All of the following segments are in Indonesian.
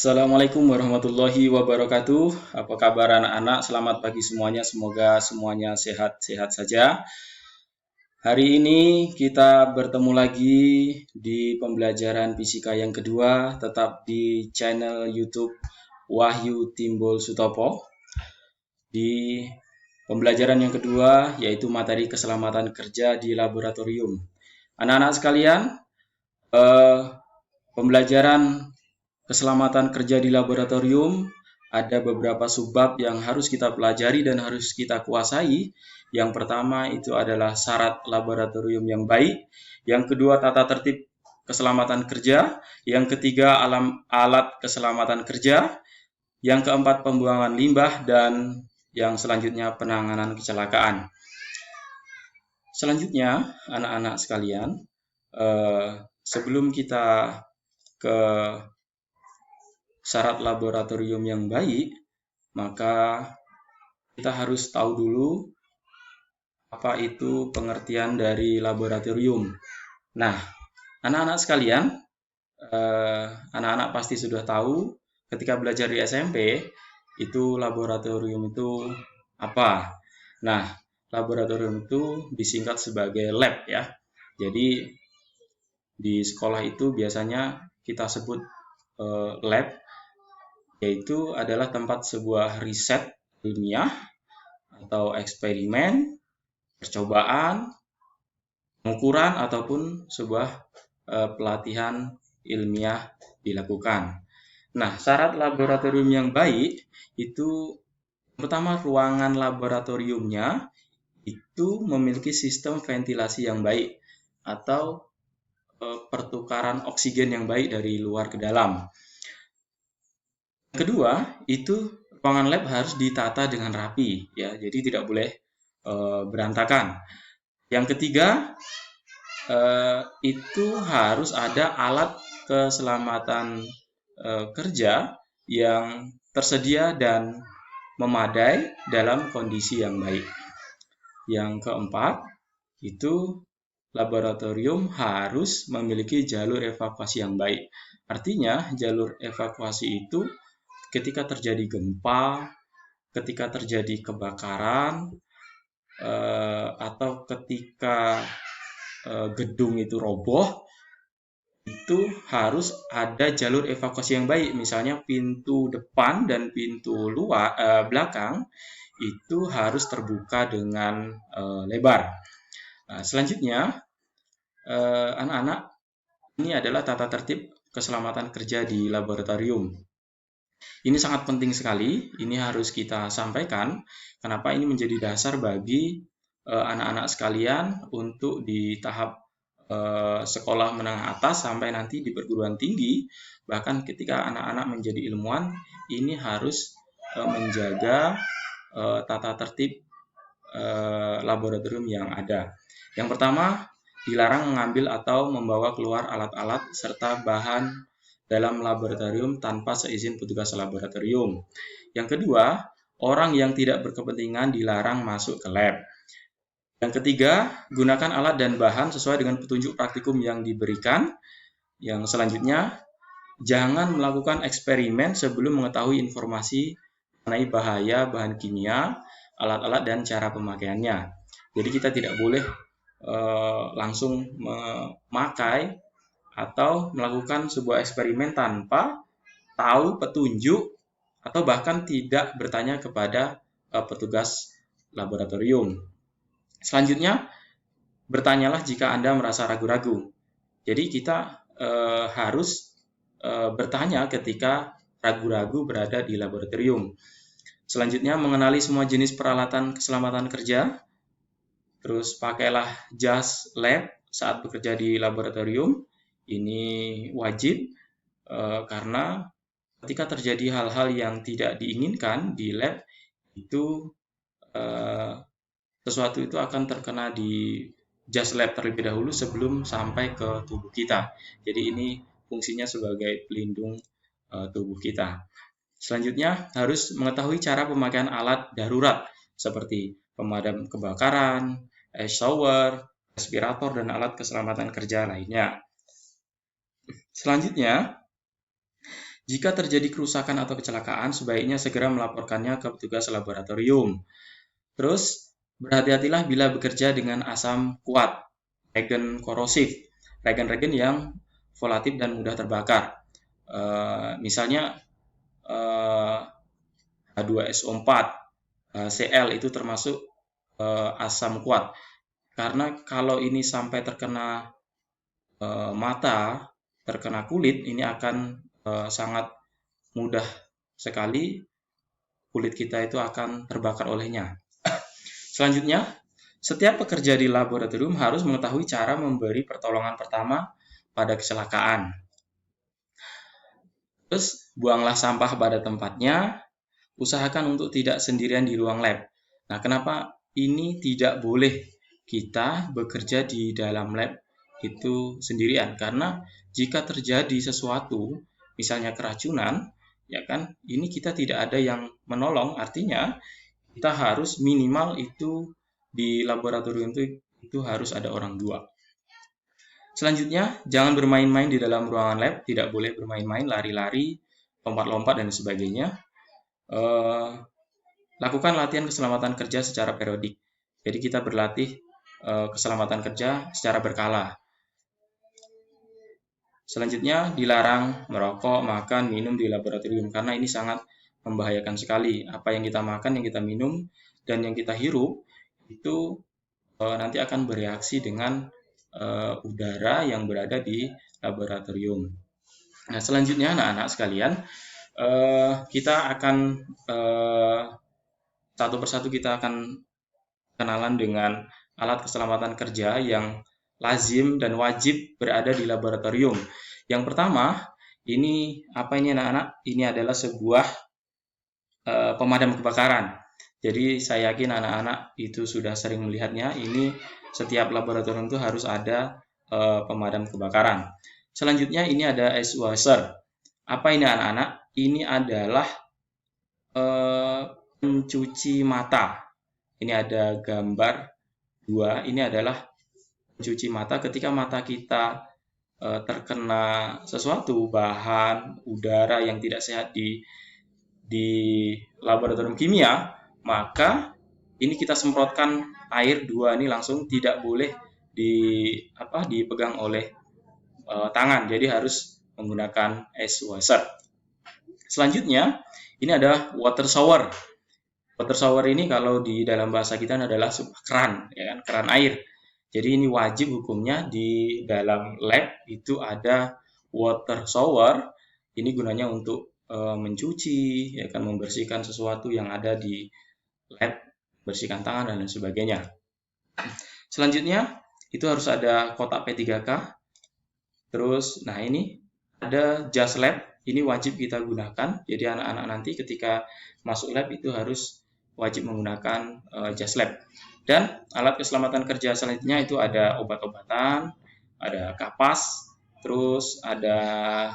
Assalamualaikum warahmatullahi wabarakatuh. Apa kabar anak-anak? Selamat pagi semuanya. Semoga semuanya sehat-sehat saja. Hari ini kita bertemu lagi di pembelajaran fisika yang kedua, tetap di channel YouTube Wahyu Timbul Sutopo. Di pembelajaran yang kedua, yaitu materi keselamatan kerja di laboratorium. Anak-anak sekalian, pembelajaran keselamatan kerja di laboratorium ada beberapa subbab yang harus kita pelajari dan harus kita kuasai. Yang pertama itu adalah syarat laboratorium yang baik. Yang kedua tata tertib keselamatan kerja. Yang ketiga alat keselamatan kerja. Yang keempat pembuangan limbah dan yang selanjutnya penanganan kecelakaan. Selanjutnya anak-anak sekalian, sebelum kita ke syarat laboratorium yang baik, maka kita harus tahu dulu apa itu pengertian dari laboratorium. Nah, anak-anak sekalian, anak-anak pasti sudah tahu ketika belajar di SMP, itu laboratorium itu apa? Nah, laboratorium itu disingkat sebagai lab ya. Jadi di sekolah itu biasanya kita sebut lab, yaitu adalah tempat sebuah riset ilmiah atau eksperimen, percobaan, pengukuran ataupun sebuah pelatihan ilmiah dilakukan. Nah, syarat laboratorium yang baik itu pertama ruangan laboratoriumnya itu memiliki sistem ventilasi yang baik atau pertukaran oksigen yang baik dari luar ke dalam. Kedua, itu ruangan lab harus ditata dengan rapi, ya, jadi tidak boleh berantakan. Yang ketiga, itu harus ada alat keselamatan kerja yang tersedia dan memadai dalam kondisi yang baik. Yang keempat, itu laboratorium harus memiliki jalur evakuasi yang baik. Artinya, jalur evakuasi itu ketika terjadi gempa, ketika terjadi kebakaran, atau ketika gedung itu roboh, itu harus ada jalur evakuasi yang baik. Misalnya pintu depan dan pintu belakang itu harus terbuka dengan lebar. Nah, selanjutnya, anak-anak, ini adalah tata tertib keselamatan kerja di laboratorium. Ini sangat penting sekali, ini harus kita sampaikan. Kenapa ini menjadi dasar bagi anak-anak sekalian untuk di tahap sekolah menengah atas sampai nanti di perguruan tinggi. Bahkan ketika anak-anak menjadi ilmuwan, ini harus menjaga tata tertib laboratorium yang ada. Yang pertama, dilarang mengambil atau membawa keluar alat-alat serta bahan dalam laboratorium tanpa seizin petugas laboratorium. Yang kedua, orang yang tidak berkepentingan dilarang masuk ke lab. Yang ketiga, gunakan alat dan bahan sesuai dengan petunjuk praktikum yang diberikan. Yang selanjutnya, jangan melakukan eksperimen sebelum mengetahui informasi mengenai bahaya bahan kimia, alat-alat, dan cara pemakaiannya. Jadi kita tidak boleh langsung memakai atau melakukan sebuah eksperimen tanpa tahu petunjuk atau bahkan tidak bertanya kepada petugas laboratorium. Selanjutnya, bertanyalah jika Anda merasa ragu-ragu. Jadi kita harus bertanya ketika ragu-ragu berada di laboratorium. Selanjutnya, mengenali semua jenis peralatan keselamatan kerja. Terus pakailah jas lab saat bekerja di laboratorium. Ini wajib karena ketika terjadi hal-hal yang tidak diinginkan di lab, itu sesuatu itu akan terkena di jas lab terlebih dahulu sebelum sampai ke tubuh kita. Jadi ini fungsinya sebagai pelindung tubuh kita. Selanjutnya, harus mengetahui cara pemakaian alat darurat seperti pemadam kebakaran, air shower, respirator, dan alat keselamatan kerja lainnya. Selanjutnya, Jika terjadi kerusakan atau kecelakaan, sebaiknya segera melaporkannya ke petugas laboratorium. Terus, berhati-hatilah bila bekerja dengan asam kuat, reagen korosif, reagen-reagen yang volatil dan mudah terbakar. Misalnya H2SO4, Cl itu termasuk asam kuat. Karena kalau ini sampai terkena mata, terkena kulit, ini akan sangat mudah sekali kulit kita itu akan terbakar olehnya. Selanjutnya, setiap pekerja di laboratorium harus mengetahui cara memberi pertolongan pertama pada kecelakaan. Terus, buanglah sampah pada tempatnya. Usahakan untuk tidak sendirian di ruang lab. Nah, kenapa ini tidak boleh kita bekerja di dalam lab itu sendirian? Karena jika terjadi sesuatu, misalnya keracunan, ya kan, ini kita tidak ada yang menolong. Artinya, kita harus minimal itu di laboratorium itu harus ada orang dua. Selanjutnya, jangan bermain-main di dalam ruangan lab, tidak boleh bermain-main, lari-lari, lompat-lompat, dan sebagainya. Lakukan latihan keselamatan kerja secara periodik. Jadi kita berlatih keselamatan kerja secara berkala. Selanjutnya, dilarang merokok, makan, minum di laboratorium karena ini sangat membahayakan sekali. Apa yang kita makan, yang kita minum, dan yang kita hirup itu nanti akan bereaksi dengan udara yang berada di laboratorium. Nah, selanjutnya anak-anak sekalian, kita akan satu persatu kita akan kenalan dengan alat keselamatan kerja yang lazim dan wajib berada di laboratorium. Yang pertama, ini apa ini anak-anak? Ini adalah sebuah pemadam kebakaran. Jadi saya yakin anak-anak itu sudah sering melihatnya. Ini setiap laboratorium itu harus ada pemadam kebakaran. Selanjutnya ini ada ice washer. Apa ini anak-anak? Ini adalah pencuci mata. Ini ada gambar 2. Ini adalah pencuci mata ketika mata kita terkena sesuatu, bahan, udara yang tidak sehat di laboratorium kimia, maka ini kita semprotkan air 2 ini langsung, tidak boleh dipegang oleh tangan. Jadi harus menggunakan ice washer. Selanjutnya, ini ada water shower. Water shower ini kalau di dalam bahasa kita adalah keran, ya kan, keran air. Jadi ini wajib hukumnya di dalam lab itu ada water shower. Ini gunanya untuk mencuci, ya kan, membersihkan sesuatu yang ada di lab, bersihkan tangan dan lain sebagainya. Selanjutnya itu harus ada kotak P3K. Terus, nah ini ada jas lab. Ini wajib kita gunakan. Jadi anak-anak nanti ketika masuk lab itu harus wajib menggunakan jas lab. Dan alat keselamatan kerja selanjutnya itu ada obat-obatan, ada kapas, terus ada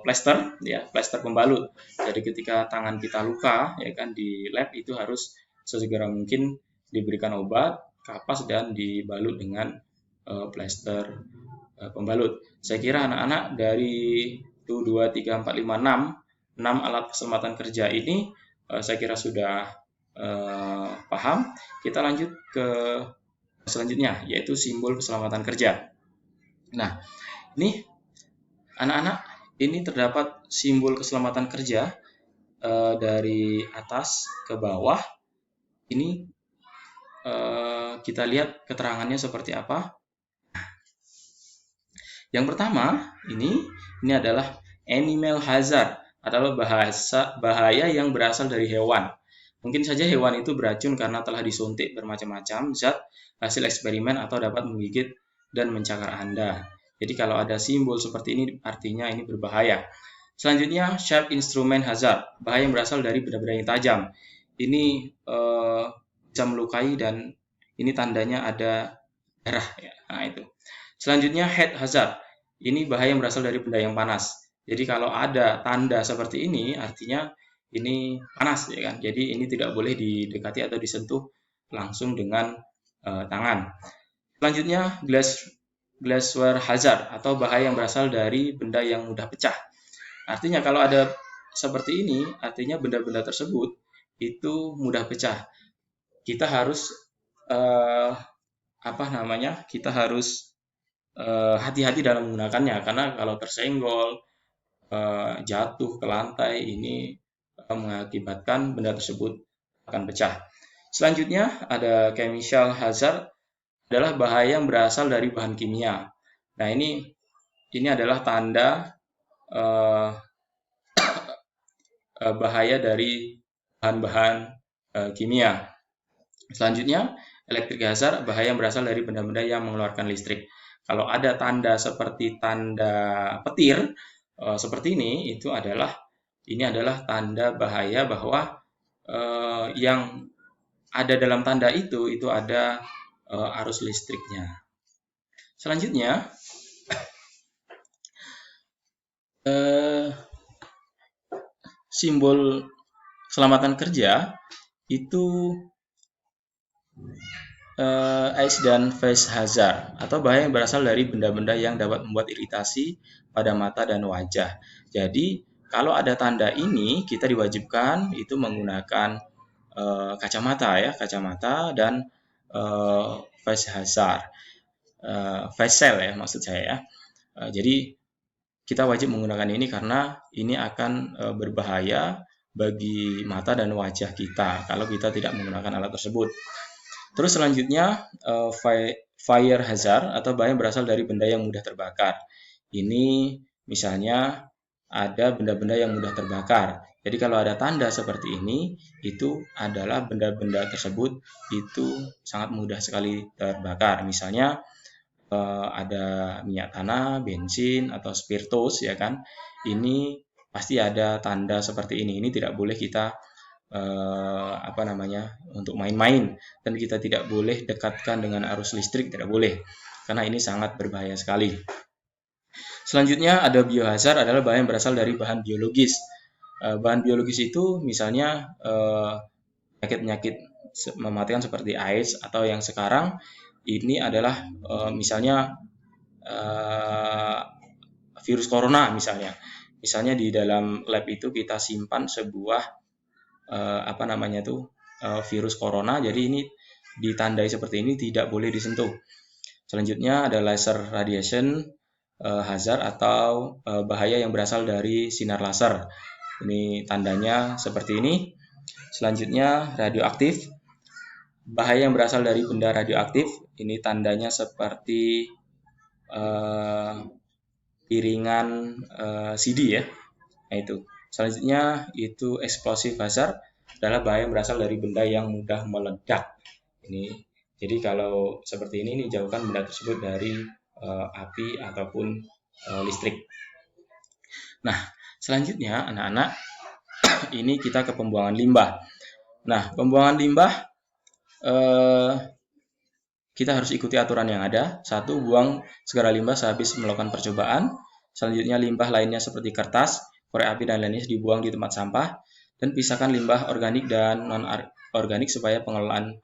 plester, ya, plester pembalut. Jadi ketika tangan kita luka, ya kan, di lab itu harus sesegera mungkin diberikan obat, kapas, dan dibalut dengan plester pembalut. Saya kira anak-anak dari 1, 2, 3, 4, 5, 6 alat keselamatan kerja ini saya kira sudah paham. Kita lanjut ke selanjutnya, yaitu simbol keselamatan kerja. Nah, ini anak-anak, ini terdapat simbol keselamatan kerja dari atas ke bawah. Ini kita lihat keterangannya seperti apa. Yang pertama, ini adalah animal hazard, adalah bahaya yang berasal dari hewan. Mungkin saja hewan itu beracun karena telah disuntik bermacam-macam zat hasil eksperimen atau dapat menggigit dan mencakar Anda. Jadi kalau ada simbol seperti ini artinya ini berbahaya. Selanjutnya, sharp instrument hazard, bahaya yang berasal dari benda-benda yang tajam. Ini bisa melukai dan ini tandanya ada darah, ya. Nah, itu. Selanjutnya, heat hazard. Ini bahaya yang berasal dari benda yang panas. Jadi kalau ada tanda seperti ini, artinya ini panas, ya kan. Jadi ini tidak boleh didekati atau disentuh langsung dengan tangan. Selanjutnya, glass glassware hazard atau bahaya yang berasal dari benda yang mudah pecah. Artinya kalau ada seperti ini, artinya benda-benda tersebut itu mudah pecah. Kita harus kita harus hati-hati dalam menggunakannya, karena kalau tersenggol, jatuh ke lantai, ini mengakibatkan benda tersebut akan pecah. Selanjutnya ada chemical hazard, adalah bahaya yang berasal dari bahan kimia. Nah, ini adalah tanda bahaya dari bahan-bahan kimia. Selanjutnya, electric hazard, bahaya yang berasal dari benda-benda yang mengeluarkan listrik. Kalau ada tanda seperti tanda petir seperti ini, ini adalah tanda bahaya bahwa yang ada dalam tanda itu ada arus listriknya. Selanjutnya, simbol keselamatan kerja itu eyes dan face hazard, atau bahaya yang berasal dari benda-benda yang dapat membuat iritasi pada mata dan wajah. Jadi kalau ada tanda ini, kita diwajibkan itu menggunakan kacamata dan face hazard, face shield ya maksud saya ya. Jadi kita wajib menggunakan ini karena ini akan berbahaya bagi mata dan wajah kita kalau kita tidak menggunakan alat tersebut. Terus selanjutnya fire hazard, atau bahaya yang berasal dari benda yang mudah terbakar. Ini misalnya ada benda-benda yang mudah terbakar. Jadi kalau ada tanda seperti ini, itu adalah benda-benda tersebut itu sangat mudah sekali terbakar. Misalnya ada minyak tanah, bensin, atau spiritus, ya kan? Ini pasti ada tanda seperti ini. Ini tidak boleh kita untuk main-main, dan kita tidak boleh dekatkan dengan arus listrik, tidak boleh, karena ini sangat berbahaya sekali. Selanjutnya ada biohazard, adalah bahaya yang berasal dari bahan biologis. Bahan biologis itu misalnya penyakit-penyakit mematikan seperti AIDS, atau yang sekarang ini adalah misalnya virus corona misalnya. Misalnya di dalam lab itu kita simpan sebuah virus corona, jadi ini ditandai seperti ini, tidak boleh disentuh. Selanjutnya ada laser radiation hazard, atau bahaya yang berasal dari sinar laser. Ini tandanya seperti ini. Selanjutnya radioaktif, bahaya yang berasal dari benda radioaktif. Ini tandanya seperti piringan CD ya. Nah itu. Selanjutnya itu explosive hazard, adalah bahaya yang berasal dari benda yang mudah meledak. Ini jadi kalau seperti ini jauhkan benda tersebut dari api ataupun listrik. Nah, selanjutnya anak-anak ini kita ke pembuangan limbah. Nah, pembuangan limbah kita harus ikuti aturan yang ada. 1. Buang segala limbah sehabis melakukan percobaan. Selanjutnya limbah lainnya seperti kertas, korek api dan lainnya dibuang di tempat sampah, dan pisahkan limbah organik dan non-organik supaya pengelolaan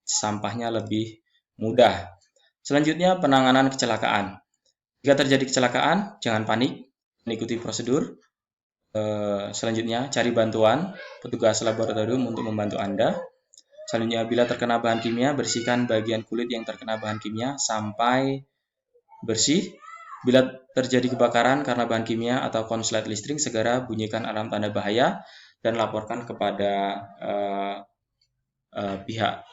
sampahnya lebih mudah. Selanjutnya penanganan kecelakaan. Jika terjadi kecelakaan, jangan panik, mengikuti prosedur. Selanjutnya cari bantuan petugas laboratorium untuk membantu Anda. Selanjutnya bila terkena bahan kimia, bersihkan bagian kulit yang terkena bahan kimia sampai bersih. Bila terjadi kebakaran karena bahan kimia atau konslet listrik, segera bunyikan alarm tanda bahaya dan laporkan kepada pihak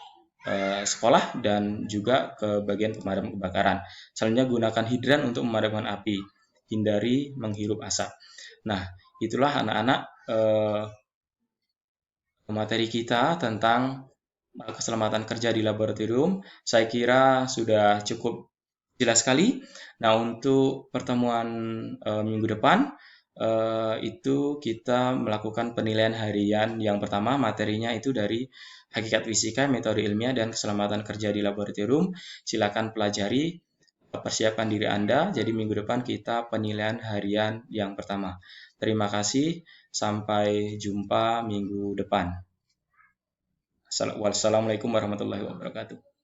sekolah dan juga ke bagian pemadam kebakaran. Selanjutnya gunakan hidran untuk memadamkan api. Hindari menghirup asap. Nah, itulah anak-anak materi kita tentang keselamatan kerja di laboratorium. Saya kira sudah cukup jelas sekali. Nah, untuk pertemuan minggu depan itu kita melakukan penilaian harian. Yang pertama, materinya itu dari hakikat fisika, metode ilmiah, dan keselamatan kerja di laboratorium. Silakan pelajari, persiapkan diri Anda. Jadi minggu depan kita penilaian harian yang pertama. Terima kasih, sampai jumpa minggu depan. Wassalamualaikum warahmatullahi wabarakatuh.